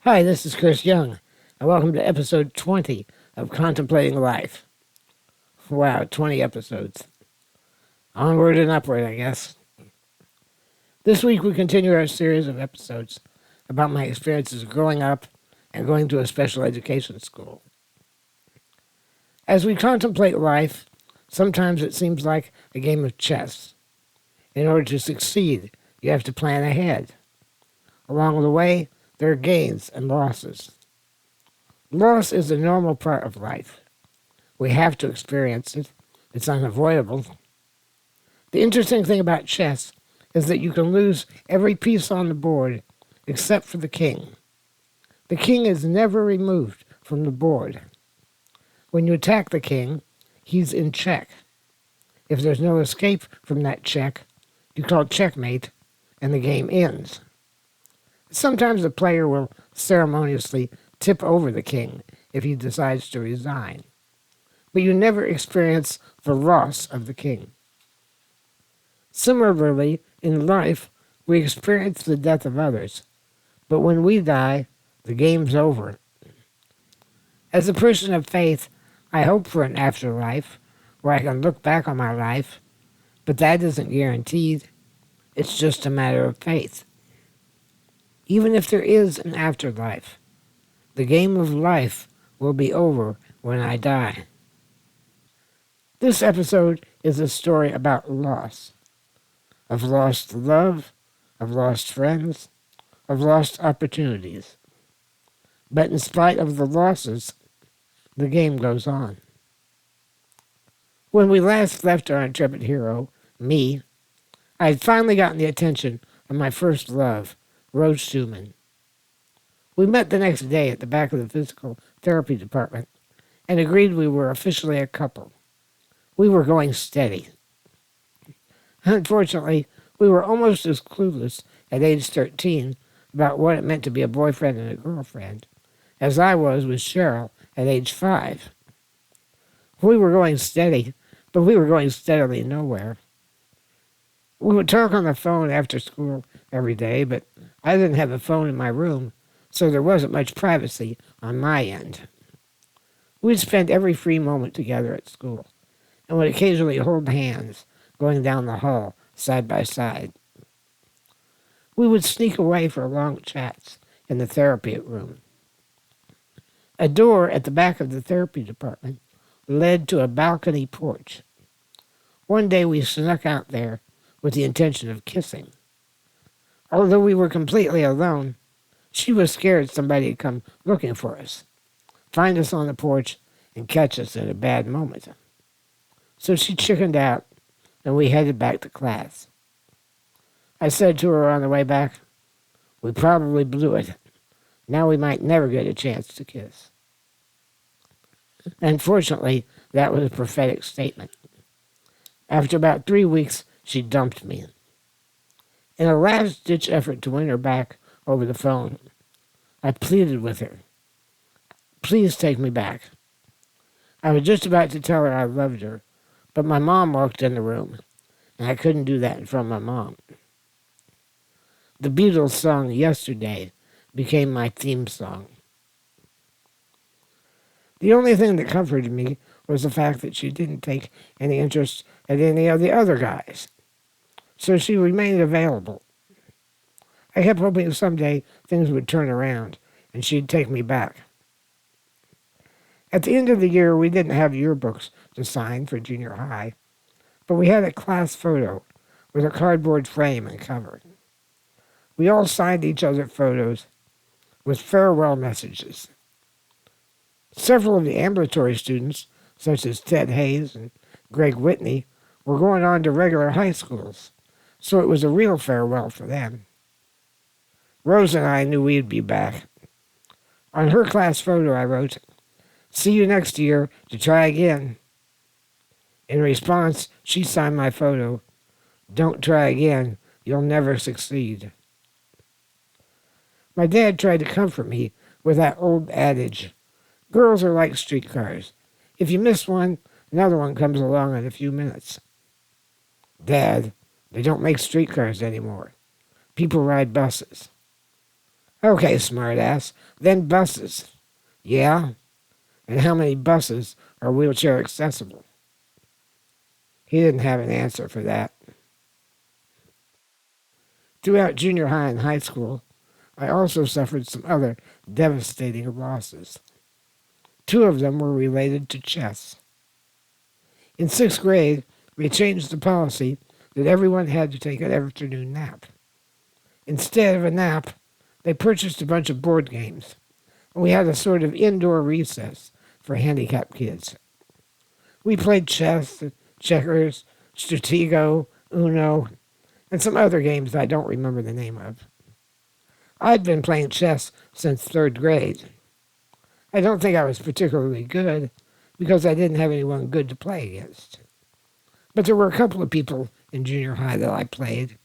Hi, this is Chris Young, and welcome to episode 20 of Contemplating Life. Wow, 20 episodes. Onward and upward, I guess. This week we continue our series of episodes about my experiences growing up and going to a special education school. As we contemplate life, sometimes it seems like a game of chess. In order to succeed, you have to plan ahead. Along the way, there are gains and losses. Loss is a normal part of life. We have to experience it. It's unavoidable. The interesting thing about chess is that you can lose every piece on the board except for the king. The king is never removed from the board. When you attack the king, he's in check. If there's no escape from that check, you call checkmate, and the game ends. Sometimes the player will ceremoniously tip over the king if he decides to resign. But you never experience the loss of the king. Similarly, in life, we experience the death of others. But when we die, the game's over. As a person of faith, I hope for an afterlife where I can look back on my life, but that isn't guaranteed. It's just a matter of faith. Even if there is an afterlife, the game of life will be over when I die. This episode is a story about loss. I've lost love, I've lost friends, I've lost opportunities. But in spite of the losses, the game goes on. When we last left our intrepid hero, me, I had finally gotten the attention of my first love, Rose Schumann. We met the next day at the back of the physical therapy department and agreed we were officially a couple. We were going steady. Unfortunately, we were almost as clueless at age 13 about what it meant to be a boyfriend and a girlfriend as I was with Cheryl at age 5. We were going steady, but we were going steadily nowhere. We would talk on the phone after school every day, but I didn't have a phone in my room, so there wasn't much privacy on my end. We'd spend every free moment together at school, and would occasionally hold hands going down the hall side by side. We would sneak away for long chats in the therapy room. A door at the back of the therapy department led to a balcony porch. One day we snuck out there with the intention of kissing. Although we were completely alone, she was scared somebody would come looking for us, find us on the porch, and catch us in a bad moment. So she chickened out, and we headed back to class. I said to her on the way back, "We probably blew it. Now we might never get a chance to kiss." Unfortunately, that was a prophetic statement. After about 3 weeks, she dumped me. In a last-ditch effort to win her back over the phone, I pleaded with her, "Please take me back." I was just about to tell her I loved her, but my mom walked in the room, and I couldn't do that in front of my mom. The Beatles song "Yesterday" became my theme song. The only thing that comforted me was the fact that she didn't take any interest in any of the other guys, so she remained available. I kept hoping someday things would turn around and she'd take me back. At the end of the year, we didn't have yearbooks to sign for junior high, but we had a class photo with a cardboard frame and cover. We all signed each other's photos with farewell messages. Several of the ambulatory students, such as Ted Hayes and Greg Whitney, were going on to regular high schools, so it was a real farewell for them. Rose and I knew we'd be back. On her class photo, I wrote, "See you next year to try again." In response, she signed my photo, "Don't try again, you'll never succeed." My dad tried to comfort me with that old adage, girls are like streetcars. If you miss one, another one comes along in a few minutes. "Dad, they don't make streetcars anymore. People ride buses." Okay, smartass. Then buses. Yeah? And how many buses are wheelchair accessible? He didn't have an answer for that. Throughout junior high and high school, I also suffered some other devastating losses. Two of them were related to chess. In sixth grade, we changed the policy that everyone had to take an afternoon nap. Instead of a nap, they purchased a bunch of board games, and we had a sort of indoor recess for handicapped kids. We played chess, checkers, Stratego, Uno, and some other games I don't remember the name of. I'd been playing chess since third grade. I don't think I was particularly good because I didn't have anyone good to play against. But there were a couple of people in junior high that I played,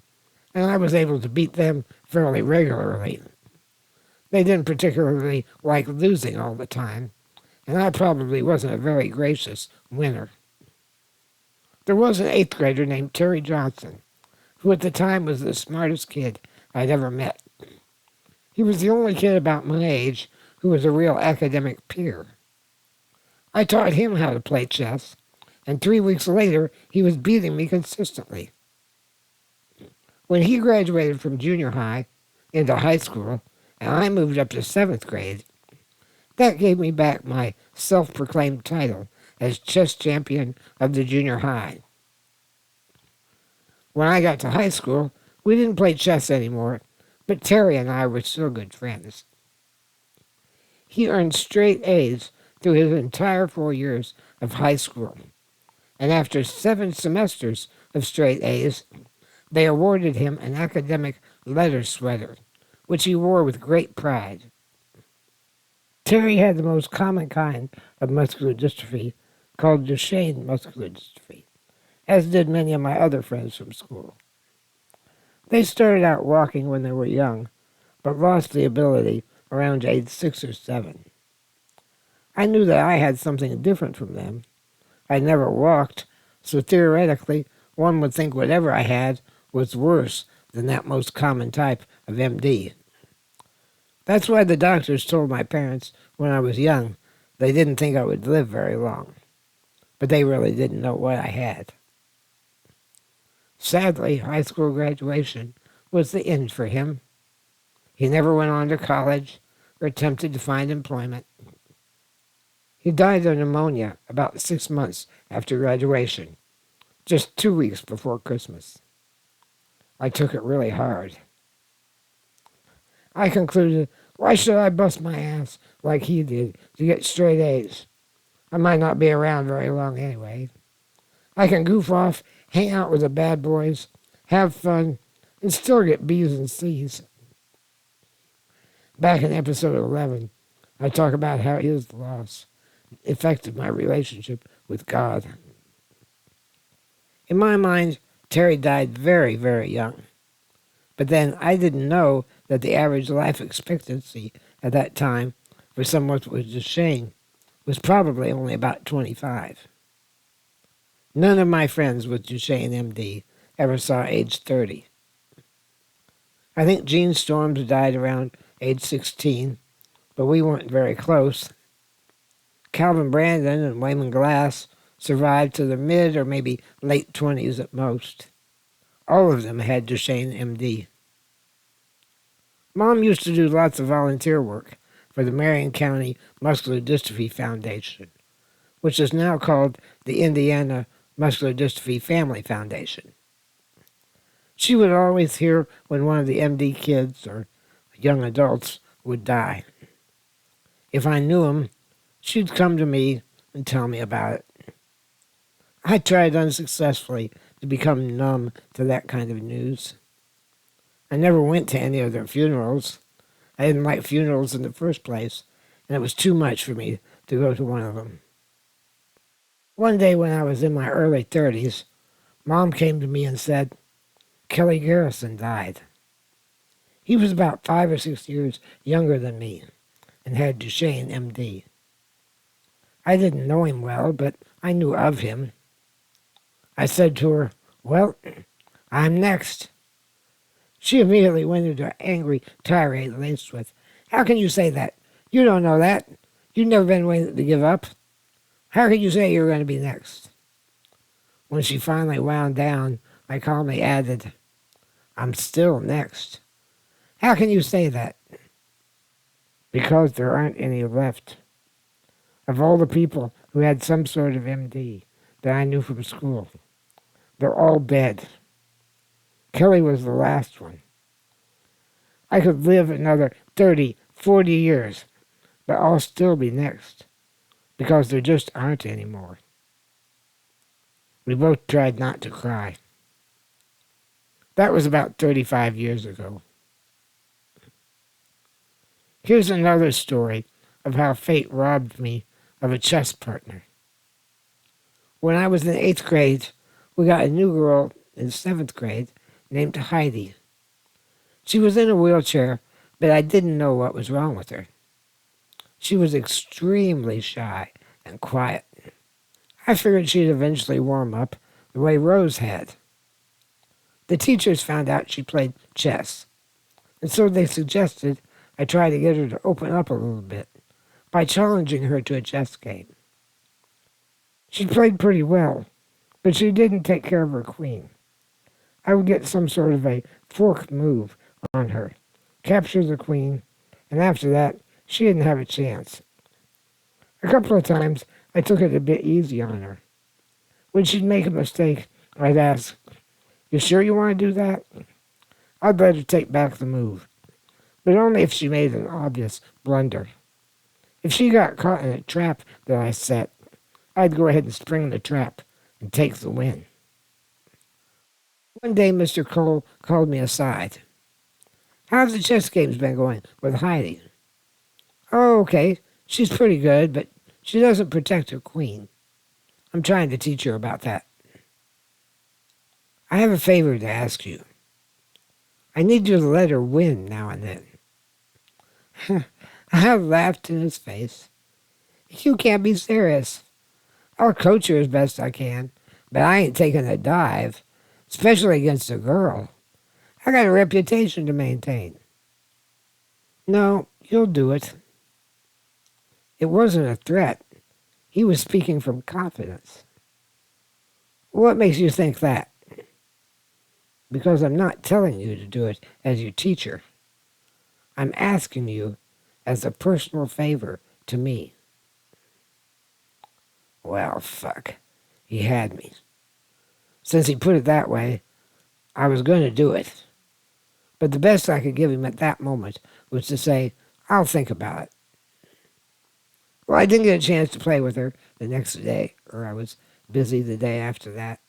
and I was able to beat them fairly regularly. They didn't particularly like losing all the time, and I probably wasn't a very gracious winner. There was an eighth grader named Terry Johnson, who at the time was the smartest kid I'd ever met. He was the only kid about my age who was a real academic peer. I taught him how to play chess, and 3 weeks later he was beating me consistently. When he graduated from junior high into high school, and I moved up to seventh grade, that gave me back my self-proclaimed title as chess champion of the junior high. When I got to high school, we didn't play chess anymore, but Terry and I were still good friends. He earned straight A's through his entire 4 years of high school, and after 7 semesters of straight A's, they awarded him an academic letter sweater, which he wore with great pride. Terry had the most common kind of muscular dystrophy, called Duchenne muscular dystrophy, as did many of my other friends from school. They started out walking when they were young, but lost the ability around age 6 or 7. I knew that I had something different from them. I never walked, so theoretically one would think whatever I had was worse than that most common type of MD. That's why the doctors told my parents when I was young they didn't think I would live very long, but they really didn't know what I had. Sadly, high school graduation was the end for him. He never went on to college or attempted to find employment. He died of pneumonia about 6 months after graduation, just 2 weeks before Christmas. I took it really hard. I concluded, why should I bust my ass like he did to get straight A's? I might not be around very long anyway. I can goof off, hang out with the bad boys, have fun, and still get B's and C's. Back in episode 11, I talk about how his loss affected my relationship with God. In my mind, Terry died very, very young. But then I didn't know that the average life expectancy at that time for someone with Duchenne was probably only about 25. None of my friends with Duchenne MD ever saw age 30. I think Gene Storms died around age 16, but we weren't very close. Calvin Brandon and Wayman Glass survived to the mid or maybe late 20s at most. All of them had Duchenne MD. Mom used to do lots of volunteer work for the Marion County Muscular Dystrophy Foundation, which is now called the Indiana Muscular Dystrophy Family Foundation. She would always hear when one of the MD kids or young adults would die. If I knew him, she'd come to me and tell me about it. I tried unsuccessfully to become numb to that kind of news. I never went to any of their funerals. I didn't like funerals in the first place, and it was too much for me to go to one of them. One day when I was in my early 30s, Mom came to me and said, Kelly Garrison died. He was about 5 or 6 years younger than me and had Duchenne MD. I didn't know him well, but I knew of him. I said to her, well, I'm next. She immediately went into an angry tirade laced with, "How can you say that? You don't know that. You've never been willing to give up. How can you say you're going to be next?" When she finally wound down, I calmly added, "I'm still next. How can you say that?" "Because there aren't any left. Of all the people who had some sort of MD that I knew from school, they're all dead. Kelly was the last one. I could live another 30, 40 years, but I'll still be next, because there just aren't any more." We both tried not to cry. That was about 35 years ago. Here's another story of how fate robbed me of a chess partner. When I was in 8th grade, we got a new girl in 7th grade named Heidi. She was in a wheelchair, but I didn't know what was wrong with her. She was extremely shy and quiet. I figured she'd eventually warm up the way Rose had. The teachers found out she played chess, and so they suggested I try to get her to open up a little bit by challenging her to a chess game. She played pretty well, but she didn't take care of her queen. I would get some sort of a fork move on her, capture the queen, and after that, she didn't have a chance. A couple of times, I took it a bit easy on her. When she'd make a mistake, I'd ask, "You sure you want to do that?" I'd let her take back the move, but only if she made an obvious blunder. If she got caught in a trap that I set, I'd go ahead and spring the trap and take the win. One day, Mr. Cole called me aside. "How's the chess games been going with Heidi?" "Oh, okay. She's pretty good, but she doesn't protect her queen. I'm trying to teach her about that." "I have a favor to ask you. I need you to let her win now and then." I laughed in his face. "You can't be serious. I'll coach her as best I can, but I ain't taking a dive, especially against a girl. I got a reputation to maintain." "No, you'll do it." It wasn't a threat. He was speaking from confidence. "What makes you think that?" "Because I'm not telling you to do it as your teacher. I'm asking you as a personal favor to me." Well, fuck. He had me. Since he put it that way, I was going to do it. But the best I could give him at that moment was to say, "I'll think about it." Well, I didn't get a chance to play with her the next day, or I was busy the day after that.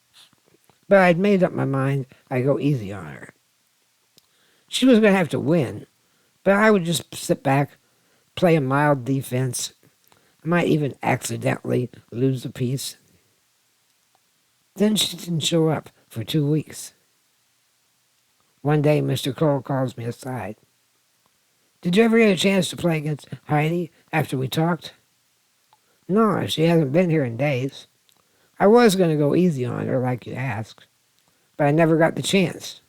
But I'd made up my mind I'd go easy on her. She was going to have to win, but I would just sit back, play a mild defense. I might even accidentally lose a piece. Then she didn't show up for 2 weeks. One day, Mr. Cole calls me aside. "Did you ever get a chance to play against Heidi after we talked?" "No, she hasn't been here in days. I was going to go easy on her like you asked, but I never got the chance."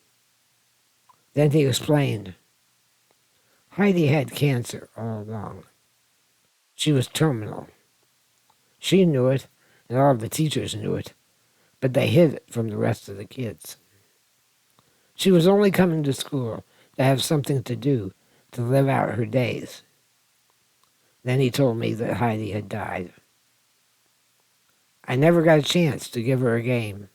Then he explained. Heidi had cancer all along. She was terminal. She knew it, and all of the teachers knew it, but they hid it from the rest of the kids. She was only coming to school to have something to do, to live out her days. Then he told me that Heidi had died. I never got a chance to give her a game.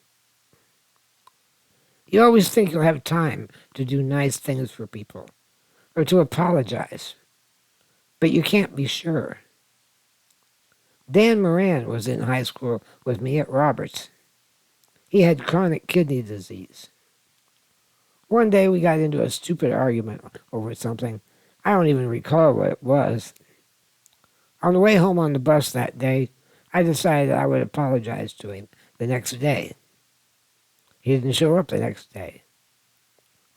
You always think you'll have time to do nice things for people, or to apologize, but you can't be sure. Dan Moran was in high school with me at Roberts. He had chronic kidney disease. One day we got into a stupid argument over something. I don't even recall what it was. On the way home on the bus that day, I decided I would apologize to him the next day. He didn't show up the next day,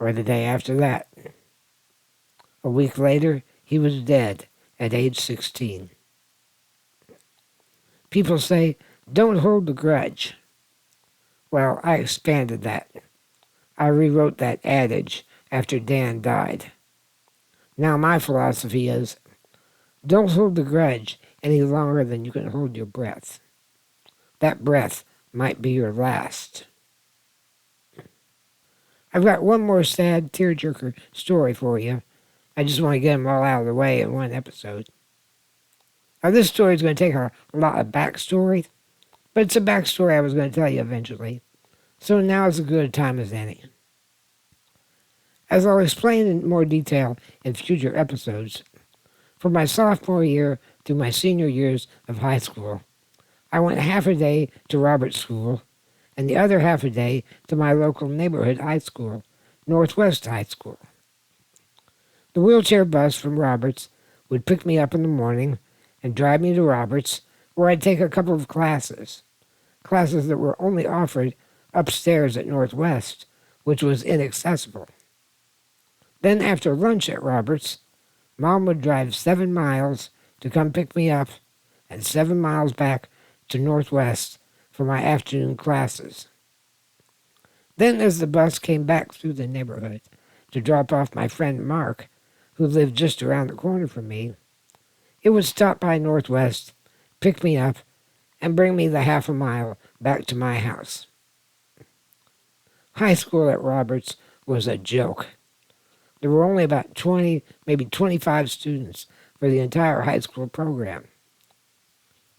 or the day after that. A week later, he was dead at age 16. People say, "Don't hold a grudge." Well, I expanded that. I rewrote that adage after Dan died. Now my philosophy is, don't hold the grudge any longer than you can hold your breath. That breath might be your last. I've got one more sad tearjerker story for you. I just want to get them all out of the way in one episode. Now, this story is going to take a lot of backstory, but it's a backstory I was going to tell you eventually. So now is as good a time as any. As I'll explain in more detail in future episodes, from my sophomore year through my senior years of high school, I went half a day to Roberts School and the other half a day to my local neighborhood high school, Northwest High School. The wheelchair bus from Roberts would pick me up in the morning and drive me to Roberts, where I'd take a couple of classes that were only offered upstairs at Northwest, which was inaccessible. Then after lunch at Roberts, Mom would drive 7 miles to come pick me up and 7 miles back to Northwest for my afternoon classes. Then as the bus came back through the neighborhood to drop off my friend Mark, who lived just around the corner from me, it would stop by Northwest, pick me up, and bring me the half a mile back to my house. High school at Roberts was a joke. There were only about 20, maybe 25 students for the entire high school program.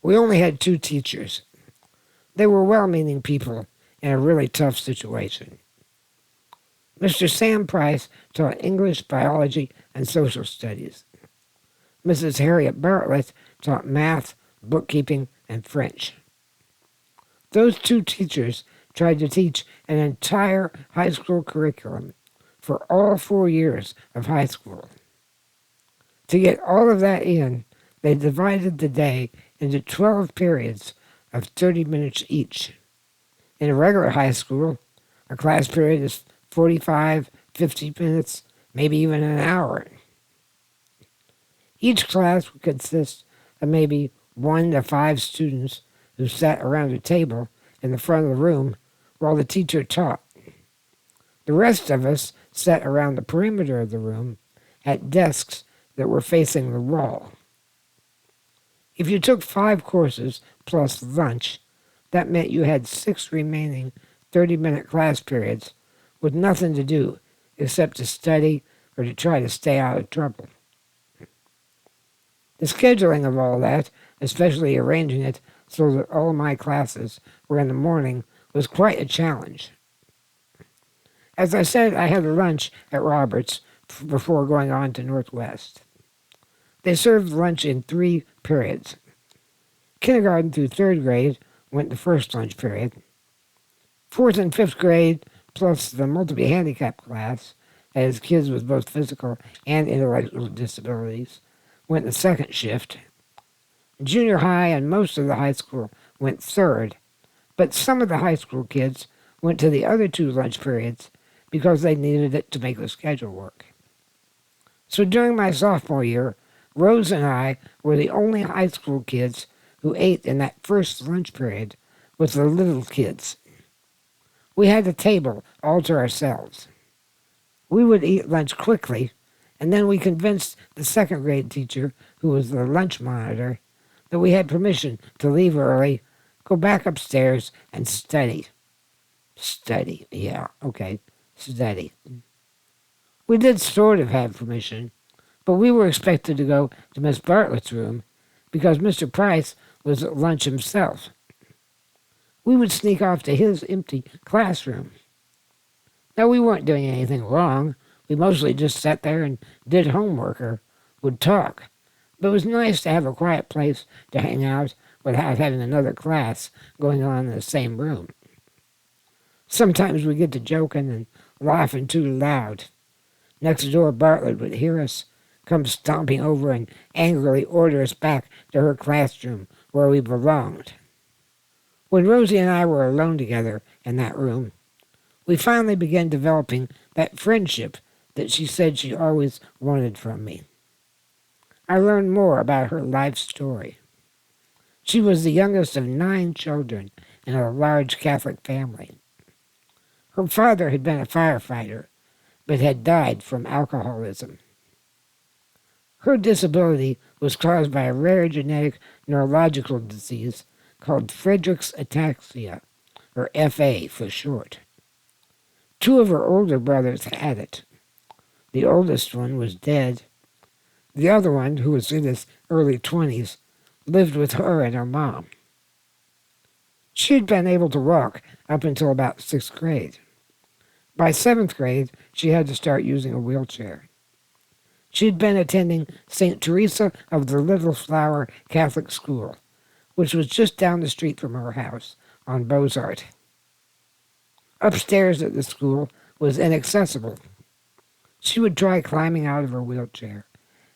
We only had 2 teachers. They were well-meaning people in a really tough situation. Mr. Sam Price taught English, biology, and social studies. Mrs. Harriet Bartlett taught math, bookkeeping, and French. Those 2 teachers tried to teach an entire high school curriculum for all 4 years of high school. To get all of that in, they divided the day into 12 periods of 30 minutes each. In a regular high school, a class period is 45, 50 minutes, maybe even an hour. Each class would consist of maybe 1 to 5 students who sat around a table in the front of the room while the teacher taught. The rest of us sat around the perimeter of the room at desks that were facing the wall. If you took 5 courses plus lunch, that meant you had 6 remaining 30-minute class periods with nothing to do except to study or to try to stay out of trouble. The scheduling of all that, especially arranging it so that all my classes were in the morning, was quite a challenge. As I said, I had a lunch at Roberts before going on to Northwest. They served lunch in 3 periods. Kindergarten through 3rd grade went the first lunch period. 4th and 5th grade, plus the multiple handicap class, that is kids with both physical and intellectual disabilities, went the second shift. Junior high and most of the high school went 3rd, but some of the high school kids went to the other 2 lunch periods because they needed it to make the schedule work. So during my sophomore year, Rose and I were the only high school kids who ate in that first lunch period with the little kids. We had a table all to ourselves. We would eat lunch quickly, and then we convinced the 2nd grade teacher, who was the lunch monitor, that we had permission to leave early, go back upstairs, and study. Study, yeah, okay, study. We did sort of have permission, but we were expected to go to Miss Bartlett's room because Mr. Price was at lunch himself. We would sneak off to his empty classroom. Now, we weren't doing anything wrong. We mostly just sat there and did homework or would talk. But it was nice to have a quiet place to hang out without having another class going on in the same room. Sometimes we'd get to joking and laughing too loud. Next door, Bartlett would hear us, come stomping over and angrily order us back to her classroom where we belonged. When Rosie and I were alone together in that room, we finally began developing that friendship that she said she always wanted from me. I learned more about her life story. She was the youngest of 9 children in a large Catholic family. Her father had been a firefighter, but had died from alcoholism. Her disability was caused by a rare genetic neurological disease called Friedreich's ataxia, or FA for short. Two of her older brothers had it. The oldest one was dead. The other one, who was in his early 20s, lived with her and her mom. She'd been able to walk up until about 6th grade. By 7th grade, she had to start using a wheelchair. She'd been attending St. Teresa of the Little Flower Catholic School, which was just down the street from her house on Beaux-Arts. Upstairs at the school was inaccessible. She would try climbing out of her wheelchair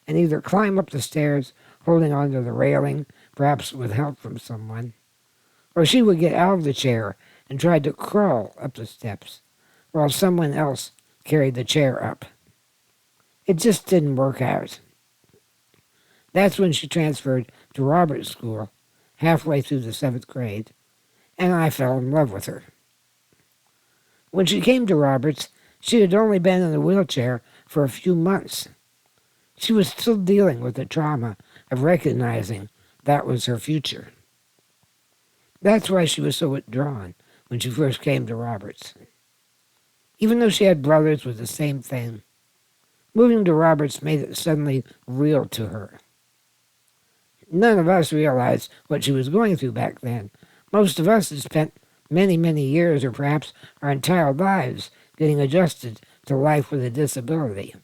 and either climb up the stairs holding onto the railing, perhaps with help from someone, or she would get out of the chair and try to crawl up the steps while someone else carried the chair up. It just didn't work out. That's when she transferred to Roberts School, halfway through the 7th grade, and I fell in love with her. When she came to Roberts, she had only been in a wheelchair for a few months. She was still dealing with the trauma of recognizing that was her future. That's why she was so withdrawn when she first came to Roberts. Even though she had brothers with the same thing, moving to Roberts made it suddenly real to her. None of us realized what she was going through back then. Most of us had spent many, many years, or perhaps our entire lives, getting adjusted to life with a disability.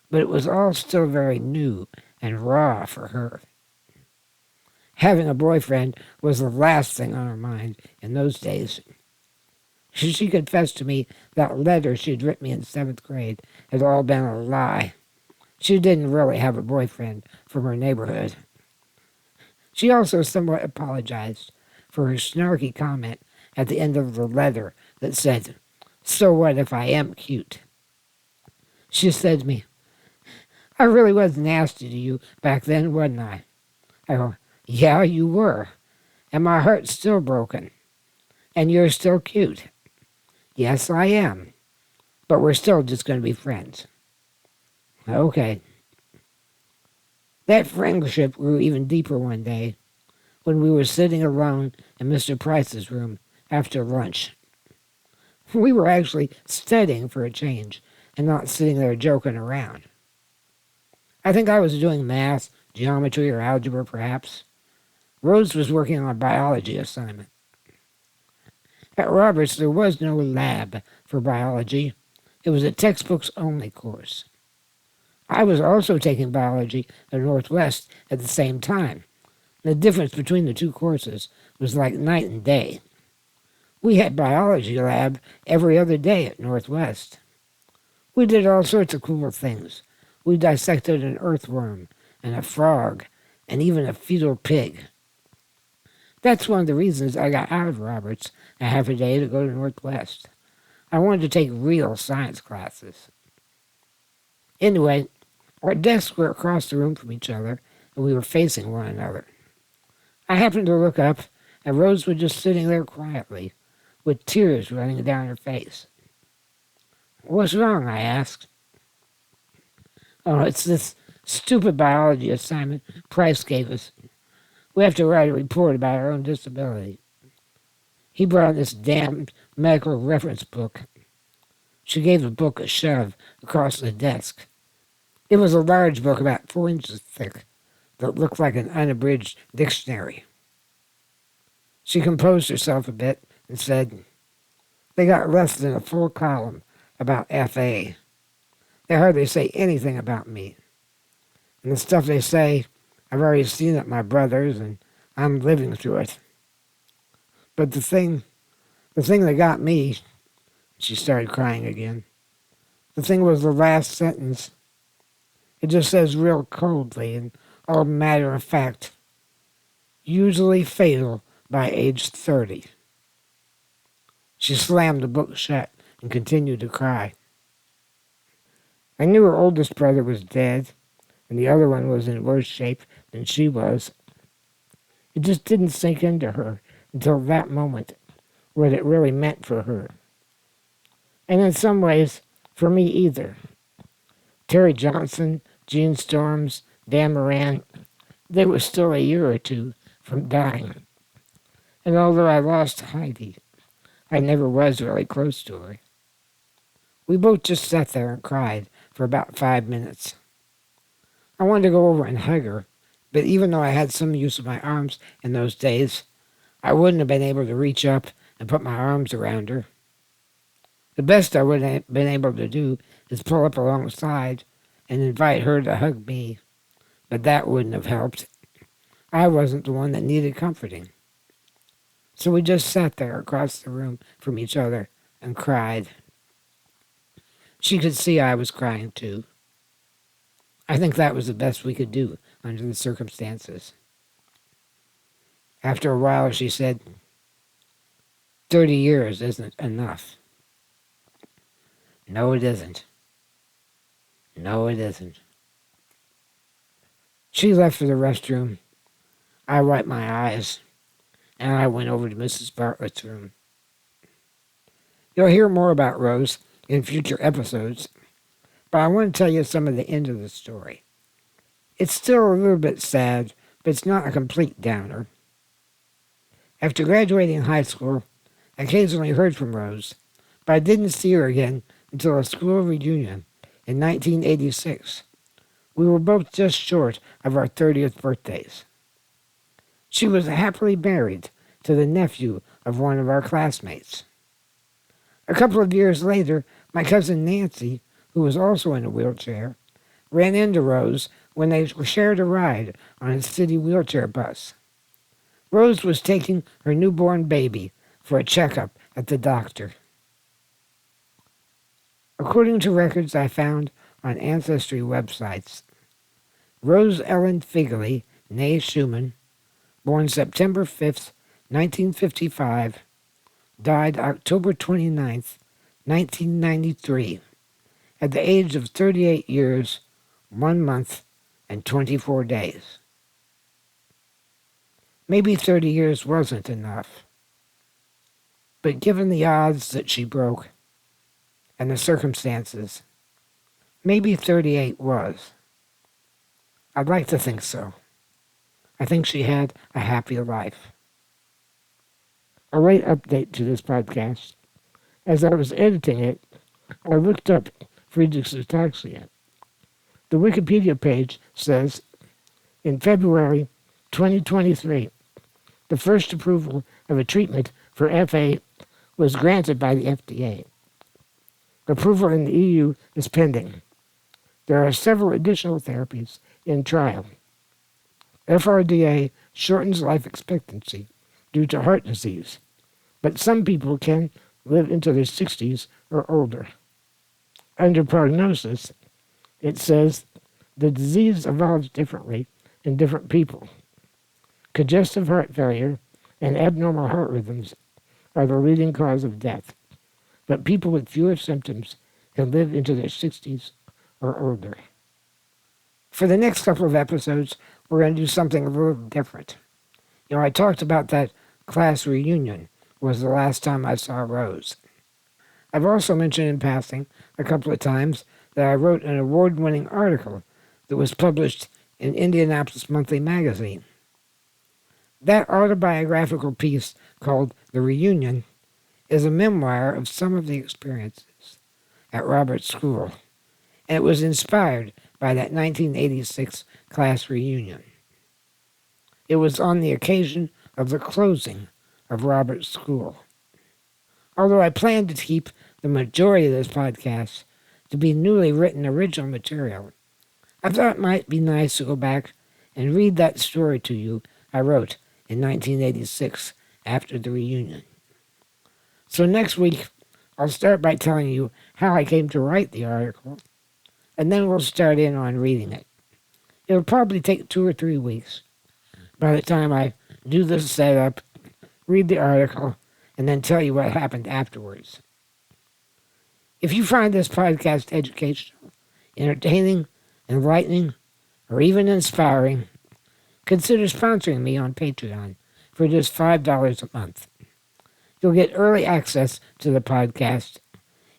But it was all still very new and raw for her. Having a boyfriend was the last thing on her mind in those days. She confessed to me that letter she'd written me in 7th grade had all been a lie. She didn't really have a boyfriend from her neighborhood. She also somewhat apologized for her snarky comment at the end of the letter that said, "So what if I am cute?" She said to me, "I really was nasty to you back then, wasn't I?" I go, "Yeah, you were. And my heart's still broken. And you're still cute." "Yes, I am. But we're still just going to be friends." Okay. That friendship grew even deeper one day when we were sitting alone in Mr. Price's room after lunch. We were actually studying for a change and not sitting there joking around. I think I was doing math, geometry, or algebra, perhaps. Rose was working on a biology assignment. At Roberts, there was no lab for biology. It was a textbooks-only course. I was also taking biology at Northwest at the same time. The difference between the two courses was like night and day. We had biology lab every other day at Northwest. We did all sorts of cool things. We dissected an earthworm and a frog and even a fetal pig. That's one of the reasons I got out of Roberts a half a day to go to Northwest. I wanted to take real science classes. Anyway, our desks were across the room from each other, and we were facing one another. I happened to look up, and Rose was just sitting there quietly, with tears running down her face. "What's wrong?" I asked. "Oh, it's this stupid biology assignment Price gave us. We have to write a report about our own disability. He brought this damn medical reference book." She gave the book a shove across the desk. It was a large book about 4 inches thick that looked like an unabridged dictionary. She composed herself a bit and said, "They got less than a full column about FA. They hardly say anything about me. And the stuff they say, I've already seen at my brother's, and I'm living through it. But the thing that got me," she started crying again, "the thing was the last sentence. It just says real coldly and all matter of fact, usually fatal by age 30. She slammed the book shut and continued to cry. I knew her oldest brother was dead, and the other one was in worse shape than she was. It just didn't sink into her until that moment what it really meant for her. And in some ways, for me either. Terry Johnson, Gene Storms, Dan Moran, they were still a year or two from dying. And although I lost Heidi, I never was really close to her. We both just sat there and cried for about 5 minutes. I wanted to go over and hug her, but even though I had some use of my arms in those days, I wouldn't have been able to reach up and put my arms around her. The best I would have been able to do is pull up alongside and invite her to hug me, but that wouldn't have helped. I wasn't the one that needed comforting. So we just sat there across the room from each other and cried. She could see I was crying too. I think that was the best we could do under the circumstances. After a while, she said, 30 years isn't enough. No, it isn't. No, it isn't. She left for the restroom. I wiped my eyes, and I went over to Mrs. Bartlett's room. You'll hear more about Rose in future episodes, but I want to tell you some of the end of the story. It's still a little bit sad, but it's not a complete downer. After graduating high school, I occasionally heard from Rose, but I didn't see her again until a school reunion in 1986. We were both just short of our 30th birthdays. She was happily married to the nephew of one of our classmates. A couple of years later, my cousin Nancy, who was also in a wheelchair, ran into Rose when they shared a ride on a city wheelchair bus. Rose was taking her newborn baby for a checkup at the doctor. According to records I found on ancestry websites, Rose Ellen Figley, née Schumann, born September 5th, 1955, died October 29th, 1993, at the age of 38 years, 1 month, and 24 days. Maybe 30 years wasn't enough, but given the odds that she broke and the circumstances, maybe 38 was. I'd like to think so. I think she had a happy life. A late update to this podcast. As I was editing it, I looked up Friedreich's ataxia. The Wikipedia page says, in February 2023, the first approval of a treatment for FA was granted by the FDA. Approval in the EU is pending. There are several additional therapies in trial. FRDA shortens life expectancy due to heart disease, but some people can live into their 60s or older. Under prognosis, it says the disease evolves differently in different people. Congestive heart failure and abnormal heart rhythms are the leading cause of death, but people with fewer symptoms can live into their 60s or older. For the next couple of episodes, we're going to do something a little different. I talked about that class reunion was the last time I saw Rose. I've also mentioned in passing a couple of times that I wrote an award-winning article that was published in Indianapolis Monthly Magazine. That autobiographical piece, called The Reunion, is a memoir of some of the experiences at Robert's school, and it was inspired by that 1986 class reunion. It was on the occasion of the closing of Robert's school. Although I plan to keep the majority of this podcast to be newly written original material, I thought it might be nice to go back and read that story to you I wrote in 1986 after the reunion. So next week, I'll start by telling you how I came to write the article, and then we'll start in on reading it. It'll probably take 2 or 3 weeks by the time I do the setup, read the article, and then tell you what happened afterwards. If you find this podcast educational, entertaining, enlightening, or even inspiring, consider sponsoring me on Patreon for just $5 a month. You'll get early access to the podcast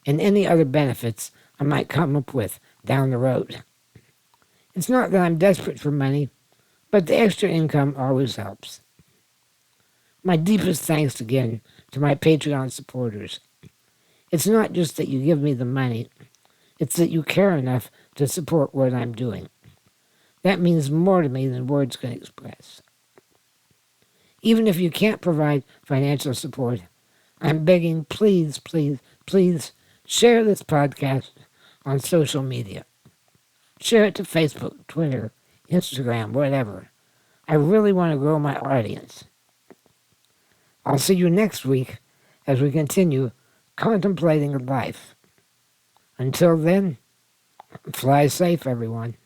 and any other benefits I might come up with down the road. It's not that I'm desperate for money, but the extra income always helps. My deepest thanks again to my Patreon supporters. It's not just that you give me the money, it's that you care enough to support what I'm doing. That means more to me than words can express. Even if you can't provide financial support, I'm begging, please, please, please share this podcast on social media. Share it to Facebook, Twitter, Instagram, whatever. I really want to grow my audience. I'll see you next week as we continue contemplating life. Until then, fly safe, everyone.